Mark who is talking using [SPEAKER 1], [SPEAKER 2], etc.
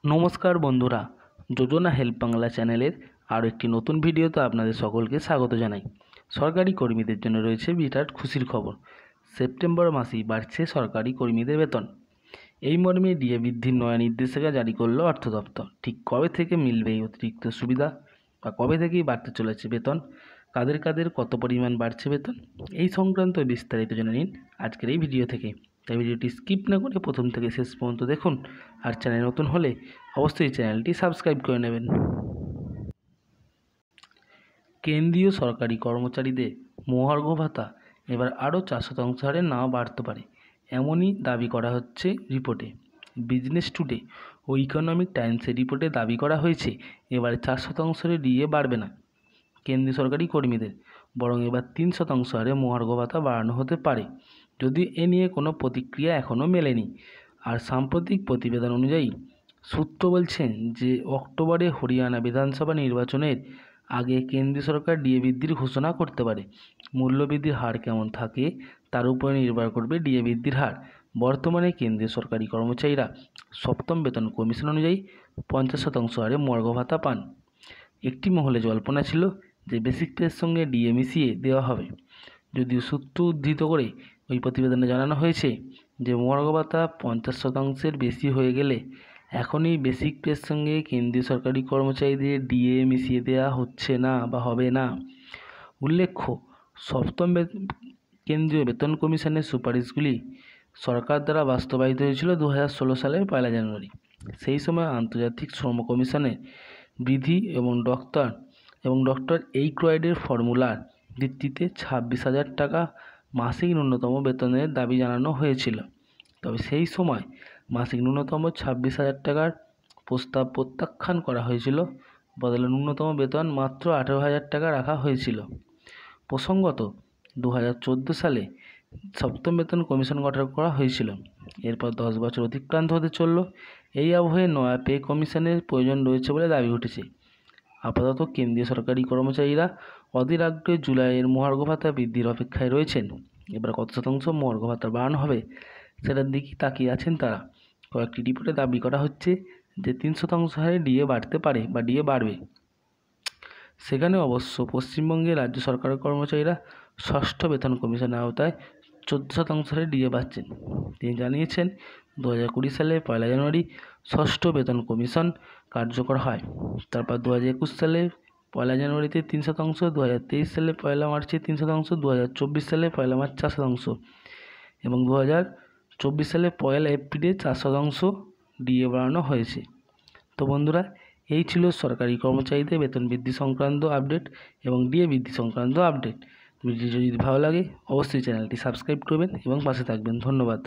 [SPEAKER 1] নমস্কার বন্ধুরা, যোজনা হেল্প বাংলা চ্যানেলের আরও একটি নতুন ভিডিওতে আপনাদের সকলকে স্বাগত জানাই। সরকারি কর্মীদের জন্য রয়েছে বিরাট খুশির খবর। সেপ্টেম্বর মাসেই বাড়ছে সরকারি কর্মীদের বেতন। এই মর্মে ডিএ বৃদ্ধির নয়া নির্দেশিকা জারি করলো অর্থ দপ্তর। ঠিক কবে থেকে মিলবে এই অতিরিক্ত সুবিধা বা কবে থেকেই বাড়তে চলেছে বেতন, কাদের কাদের কত পরিমাণ বাড়ছে বেতন, এই সংক্রান্ত বিস্তারিত জেনে নিন আজকের এই ভিডিও থেকে। তাই ভিডিওটি স্কিপ না করে প্রথম থেকে শেষ পর্যন্ত দেখুন। আর চ্যানেল নতুন হলে অবশ্যই চ্যানেলটি সাবস্ক্রাইব করে নেবেন। কেন্দ্রীয় সরকারি কর্মচারীদের মহার্ঘ ভাতা এবার আরও 4% হারে নাও বাড়তে পারে, এমনই দাবি করা হচ্ছে রিপোর্টে। বিজনেস টুডে ও ইকোনমিক টাইমসের রিপোর্টে দাবি করা হয়েছে এবার 4% হারে ডিএ বাড়বে না কেন্দ্রীয় সরকারি কর্মীদের, বরং এবার 3% হারে মহার্ঘ ভাতা বাড়ানো হতে পারে, যদিও এ নিয়ে কোনো প্রতিক্রিয়া এখনও মেলেনি। আর সাম্প্রতিক প্রতিবেদন অনুযায়ী সূত্র বলছেন যে অক্টোবরে হরিয়ানা বিধানসভা নির্বাচনের আগে কেন্দ্রীয় সরকার ডিএ বৃদ্ধির ঘোষণা করতে পারে। মূল্যবৃদ্ধির হার কেমন থাকে তার উপরে নির্ভর করবে ডিএ বৃদ্ধির হার। বর্তমানে কেন্দ্রীয় সরকারি কর্মচারীরা সপ্তম বেতন কমিশন অনুযায়ী 50% হারে মহার্ঘ ভাতা পান। একটি মহলে জল্পনা ছিল যে বেসিক পের সঙ্গে ডিএ মিশিয়ে দেওয়া হবে, যদিও সূত্র উদ্ধৃত করে ওই প্রতিবেদনে জানানো হয়েছে যে মহার্ঘ ভাতা 50%-এর বেশি হয়ে গেলে এখনই বেসিক পের সঙ্গে কেন্দ্রীয় সরকারি কর্মচারীদের ডিএ মিশিয়ে দেওয়া হচ্ছে না বা হবে না। উল্লেখ্য, সপ্তম কেন্দ্রীয় বেতন কমিশনের সুপারিশগুলি সরকার দ্বারা বাস্তবায়িত হয়েছিল 2016 সালের 1 জানুয়ারি। সেই সময় আন্তর্জাতিক শ্রম কমিশনের বিধি এবং ডক্টর এইক্রয়েডের ফর্মুলার ভিত্তিতে 26,000 টাকা মাসিক ন্যূনতম বেতনের দাবি জানানো হয়েছিল। তবে সেই সময় মাসিক ন্যূনতম 26,000 টাকার প্রস্তাব প্রত্যাখ্যান করা হয়েছিল, বদলে ন্যূনতম বেতন মাত্র 18,000 টাকা রাখা হয়েছিল। প্রসঙ্গত 2014 সালে সপ্তম বেতন কমিশন গঠন করা হয়েছিল। এরপর 10 বছর অতিক্রান্ত হতে চলল। এই আবহে নয়া পে কমিশনের প্রয়োজন রয়েছে বলে দাবি উঠেছে। আপাতত কেন্দ্রীয় সরকারি কর্মচারীরা অধীর আগ্রহে জুলাইয়ের মহার্ঘ ভাতা বৃদ্ধির অপেক্ষায় রয়েছেন। এবার কত শতাংশ মহার্ঘ ভাতা বাড়ানো হবে সেটার দিকে তাকিয়ে আছেন তারা। কয়েকটি রিপোর্টে দাবি করা হচ্ছে যে 3% হারে ডিএ বাড়তে পারে বা ডিএ বাড়বে। সেখানে অবশ্য পশ্চিমবঙ্গের রাজ্য সরকারের কর্মচারীরা ষষ্ঠ বেতন কমিশনের আওতায় 14% হারে ডিএ পাচ্ছেন। তিনি জানিয়েছেন 2020 সালে 1 জানুয়ারি ষষ্ঠ বেতন কমিশন কার্যকর হয়। তারপর 2021 সালে 1 জানুয়ারিতে 3%, 2023 সালে 1 মার্চে 3%, 2024 সালে 1 মার্চ 4% এবং 2024 সালে 1 এপ্রিলে 4% ডিএ বাড়ানো হয়েছে। তো বন্ধুরা, এই ছিল সরকারি কর্মচারীদের বেতন বৃদ্ধি সংক্রান্ত আপডেট এবং ডিএ বৃদ্ধি সংক্রান্ত আপডেট। ভিডিওটি যদি ভালো লাগে অবশ্যই চ্যানেলটি সাবস্ক্রাইব করবেন এবং পাশে থাকবেন। ধন্যবাদ।